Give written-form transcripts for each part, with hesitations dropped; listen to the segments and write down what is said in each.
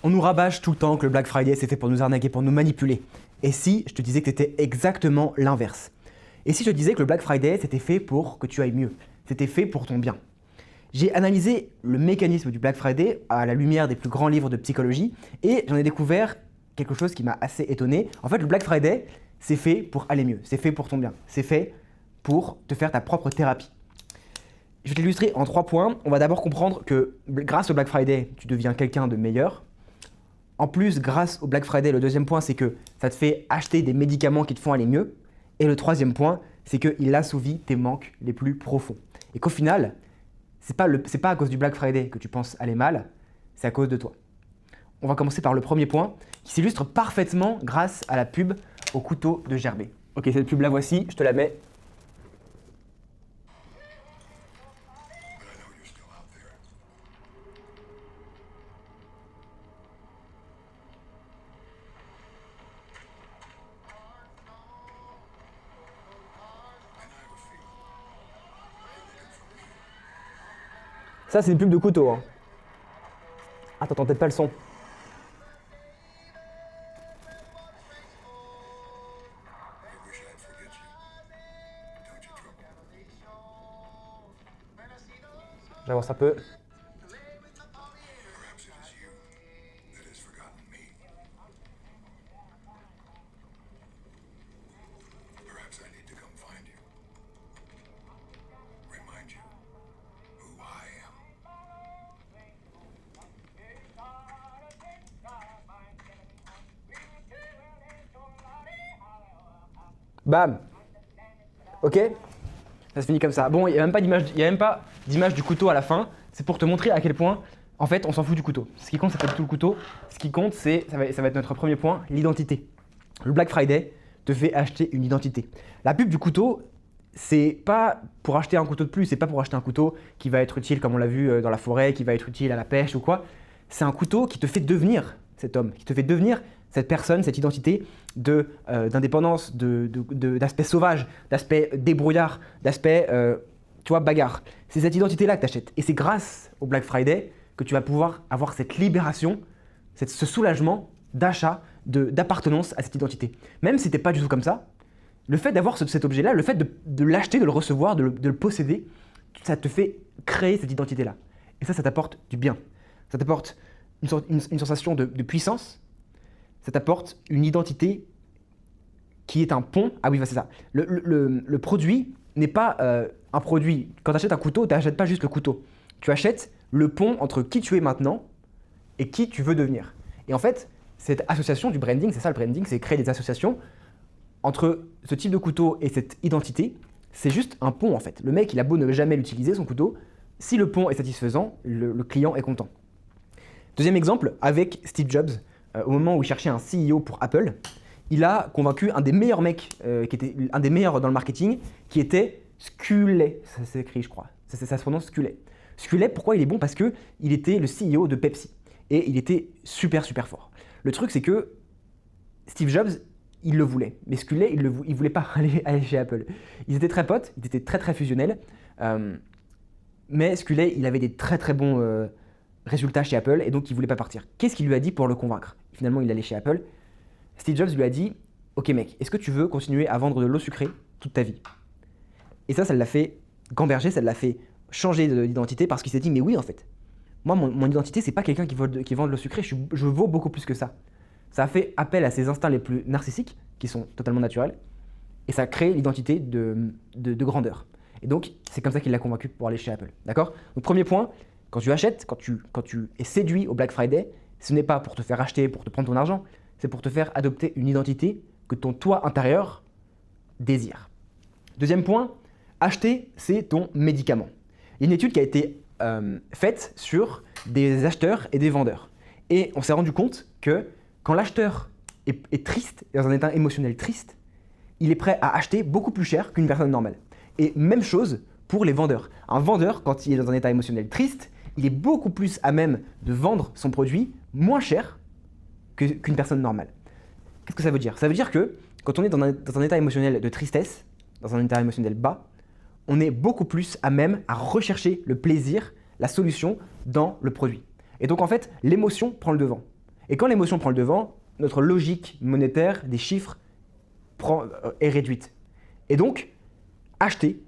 On nous rabâche tout le temps que le Black Friday c'est fait pour nous arnaquer, pour nous manipuler. Et si je te disais que c'était exactement l'inverse? Et si je te disais que le Black Friday c'était fait pour que tu ailles mieux, c'était fait pour ton bien? J'ai analysé le mécanisme du Black Friday à la lumière des plus grands livres de psychologie et j'en ai découvert quelque chose qui m'a assez étonné. En fait, le Black Friday, c'est fait pour aller mieux, c'est fait pour ton bien, c'est fait pour te faire ta propre thérapie. Je vais t'illustrer en 3 points. On va d'abord comprendre que grâce au Black Friday, tu deviens quelqu'un de meilleur. En plus, grâce au Black Friday, le deuxième point, c'est que ça te fait acheter des médicaments qui te font aller mieux. Et le troisième point, c'est qu'il assouvit tes manques les plus profonds. Et qu'au final, c'est pas à cause du Black Friday que tu penses aller mal, c'est à cause de toi. On va commencer par le premier point, qui s'illustre parfaitement grâce à la pub au couteau de Gerbet. Ok, cette pub la voici, je te la mets. Ça, c'est une pub de couteau. Hein. Ah, t'entends peut-être pas le son. J'avance un peu. Bam. Ok? Ça se finit comme ça. Bon, il n'y a même pas d'image du couteau à la fin. C'est pour te montrer à quel point, en fait, on s'en fout du couteau. Ce qui compte, c'est pas du tout le couteau. Ce qui compte, ça va être notre premier point, l'identité. Le Black Friday te fait acheter une identité. La pub du couteau, c'est pas pour acheter un couteau de plus, c'est pas pour acheter un couteau qui va être utile, comme on l'a vu dans la forêt, qui va être utile à la pêche ou quoi. C'est un couteau qui te fait devenir cet homme, qui te fait devenir cette personne, cette identité d'indépendance, d'aspect sauvage, d'aspect débrouillard, d'aspect, bagarre. C'est cette identité-là que tu achètes. Et c'est grâce au Black Friday que tu vas pouvoir avoir cette libération, ce soulagement d'achat, d'appartenance à cette identité. Même si tu n'es pas du tout comme ça, le fait d'avoir cet objet-là, le fait de l'acheter, de le recevoir, de le posséder, ça te fait créer cette identité-là. Et ça t'apporte du bien. Ça t'apporte une sensation de puissance. Ça t'apporte une identité qui est un pont. Ah oui, c'est ça. Le produit n'est pas un produit. Quand tu achètes un couteau, tu n'achètes pas juste le couteau. Tu achètes le pont entre qui tu es maintenant et qui tu veux devenir. Et en fait, cette association du branding, c'est ça le branding, c'est créer des associations entre ce type de couteau et cette identité. C'est juste un pont en fait. Le mec, il a beau ne jamais l'utiliser, son couteau. Si le pont est satisfaisant, le client est content. Deuxième exemple, avec Steve Jobs. Au moment où il cherchait un CEO pour Apple, il a convaincu un des meilleurs mecs, qui était un des meilleurs dans le marketing, qui était Sculley. Ça s'écrit, je crois. Ça se prononce Sculley. Sculley, pourquoi il est bon? Parce qu'il était le CEO de Pepsi. Et il était super, super fort. Le truc, c'est que Steve Jobs, il le voulait. Mais Sculley, il voulait pas aller chez Apple. Ils étaient très potes, ils étaient très, très fusionnels. Mais Sculley, il avait des très, très bons résultats chez Apple et donc il voulait pas partir. Qu'est-ce qu'il lui a dit pour le convaincre? Finalement, il allait chez Apple. Steve Jobs lui a dit « Ok mec, est-ce que tu veux continuer à vendre de l'eau sucrée toute ta vie ?» Et ça l'a fait gamberger, ça l'a fait changer d'identité parce qu'il s'est dit « Mais oui en fait, moi mon identité c'est pas quelqu'un qui vend de l'eau sucrée, je vaux beaucoup plus que ça. » Ça a fait appel à ses instincts les plus narcissiques, qui sont totalement naturels, et ça a créé l'identité de grandeur. Et donc, c'est comme ça qu'il l'a convaincu pour aller chez Apple. D'accord? Donc premier point, quand tu achètes, quand tu es séduit au Black Friday, ce n'est pas pour te faire acheter, pour te prendre ton argent, c'est pour te faire adopter une identité que ton toi intérieur désire. Deuxième point, acheter, c'est ton médicament. Il y a une étude qui a été faite sur des acheteurs et des vendeurs. Et on s'est rendu compte que quand l'acheteur est triste, est dans un état émotionnel triste, il est prêt à acheter beaucoup plus cher qu'une personne normale. Et même chose pour les vendeurs. Un vendeur, quand il est dans un état émotionnel triste, il est beaucoup plus à même de vendre son produit moins cher qu'une personne normale. Qu'est-ce que ça veut dire? Ça veut dire que quand on est dans un état émotionnel de tristesse, dans un état émotionnel bas, on est beaucoup plus à même à rechercher le plaisir, la solution dans le produit. Et donc en fait, l'émotion prend le devant. Et quand l'émotion prend le devant, notre logique monétaire des chiffres est réduite. Et donc, acheter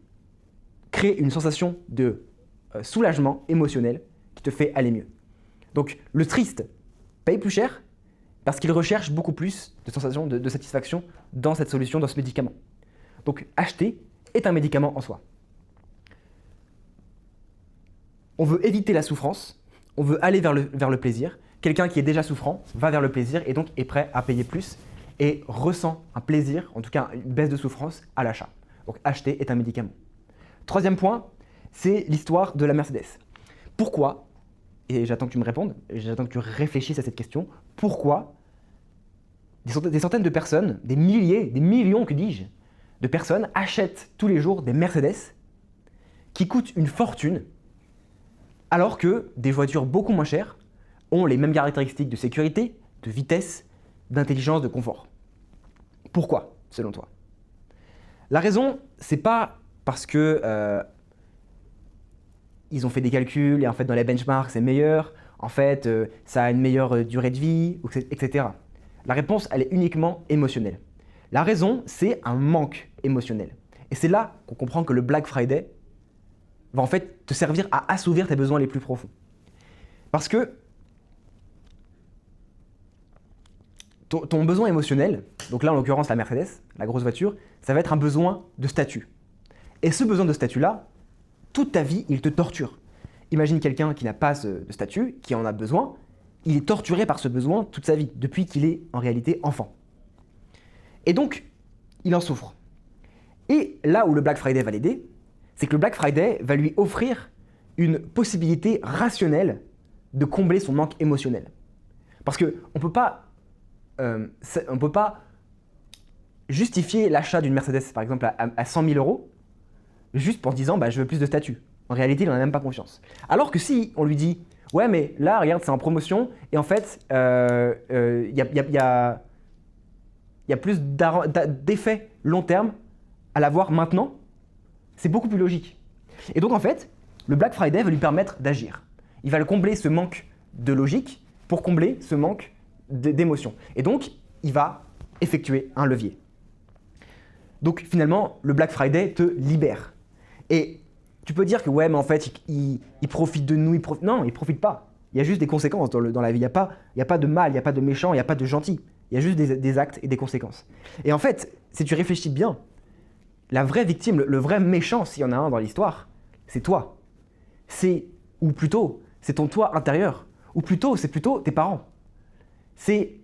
crée une sensation de soulagement émotionnel qui te fait aller mieux. Donc, le triste paye plus cher parce qu'il recherche beaucoup plus de sensations de satisfaction dans cette solution, dans ce médicament. Donc, acheter est un médicament en soi. On veut éviter la souffrance, on veut aller vers le plaisir. Quelqu'un qui est déjà souffrant va vers le plaisir et donc est prêt à payer plus et ressent un plaisir, en tout cas une baisse de souffrance à l'achat. Donc acheter est un médicament. Troisième point, c'est l'histoire de la Mercedes. Pourquoi, et j'attends que tu me répondes, j'attends que tu réfléchisses à cette question, pourquoi des centaines de personnes, des milliers, des millions, que dis-je, de personnes achètent tous les jours des Mercedes qui coûtent une fortune alors que des voitures beaucoup moins chères ont les mêmes caractéristiques de sécurité, de vitesse, d'intelligence, de confort. Pourquoi, selon toi? La raison, c'est pas parce que ils ont fait des calculs et en fait dans les benchmarks c'est meilleur, en fait ça a une meilleure durée de vie, etc. La réponse, elle est uniquement émotionnelle. La raison, c'est un manque émotionnel. Et c'est là qu'on comprend que le Black Friday va en fait te servir à assouvir tes besoins les plus profonds. Parce que ton besoin émotionnel, donc là en l'occurrence la Mercedes, la grosse voiture, ça va être un besoin de statut. Et ce besoin de statut-là, toute ta vie, il te torture. Imagine quelqu'un qui n'a pas de statut, qui en a besoin, il est torturé par ce besoin toute sa vie, depuis qu'il est en réalité enfant. Et donc, il en souffre. Et là où le Black Friday va l'aider, c'est que le Black Friday va lui offrir une possibilité rationnelle de combler son manque émotionnel. Parce qu'on ne peut pas justifier l'achat d'une Mercedes, par exemple, à 100 000 euros, juste pour se disant je veux plus de statut. En réalité, il n'en a même pas confiance. Alors que si on lui dit « Ouais, mais là, regarde, c'est en promotion, et en fait, il y a plus d'effets long terme à l'avoir maintenant », c'est beaucoup plus logique. Et donc, en fait, le Black Friday va lui permettre d'agir. Il va le combler ce manque de logique pour combler ce manque d'émotion. Et donc, il va effectuer un levier. Donc, finalement, le Black Friday te libère. Et tu peux dire que ouais, mais en fait, il profite de nous. Non, il ne profite pas. Il y a juste des conséquences dans la vie. Il n'y a pas de mal, il n'y a pas de méchant, il n'y a pas de gentil. Il y a juste des actes et des conséquences. Et en fait, si tu réfléchis bien, la vraie victime, le vrai méchant, s'il y en a un dans l'histoire, c'est toi. Ou plutôt, c'est ton toi intérieur. Ou plutôt, c'est plutôt tes parents. C'est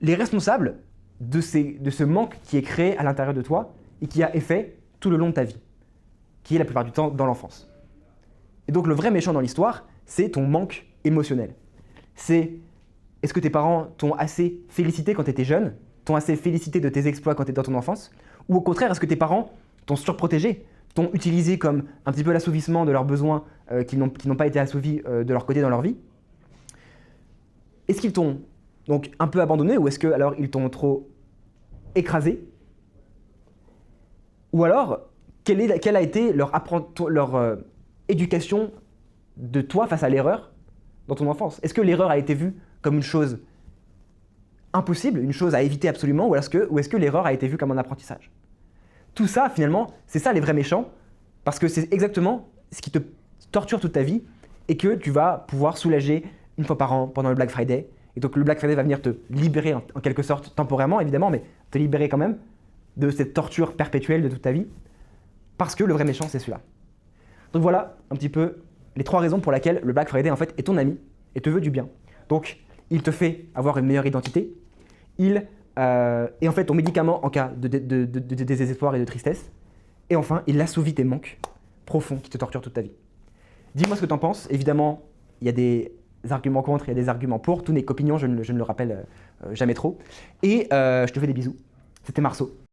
les responsables de ce manque qui est créé à l'intérieur de toi et qui a effet tout le long de ta vie, qui est la plupart du temps dans l'enfance. Et donc le vrai méchant dans l'histoire, c'est ton manque émotionnel. Est-ce que tes parents t'ont assez félicité quand tu étais jeune, t'ont assez félicité de tes exploits quand tu étais dans ton enfance, ou au contraire, est-ce que tes parents t'ont surprotégé, t'ont utilisé comme un petit peu l'assouvissement de leurs besoins qui n'ont pas été assouvis de leur côté dans leur vie? Est-ce qu'ils t'ont donc un peu abandonné, ou est-ce que alors ils t'ont trop écrasé? Ou alors, quelle a été leur éducation de toi face à l'erreur dans ton enfance? Est-ce que l'erreur a été vue comme une chose impossible, une chose à éviter absolument, ou est-ce que l'erreur a été vue comme un apprentissage? Tout ça, finalement, c'est ça les vrais méchants, parce que c'est exactement ce qui te torture toute ta vie et que tu vas pouvoir soulager une fois par an pendant le Black Friday. Et donc le Black Friday va venir te libérer en quelque sorte, temporairement évidemment, mais te libérer quand même de cette torture perpétuelle de toute ta vie, parce que le vrai méchant, c'est celui-là. Donc voilà un petit peu les 3 raisons pour lesquelles le Black Friday en fait est ton ami et te veut du bien. Donc il te fait avoir une meilleure identité, il est en fait ton médicament en cas de désespoir et de tristesse, et enfin il assouvit tes manques profonds qui te torturent toute ta vie. Dis-moi ce que tu en penses. Évidemment, il y a des arguments contre, il y a des arguments pour. Tout n'est qu'opinion, je ne le rappelle jamais trop. Et je te fais des bisous. C'était Marceau.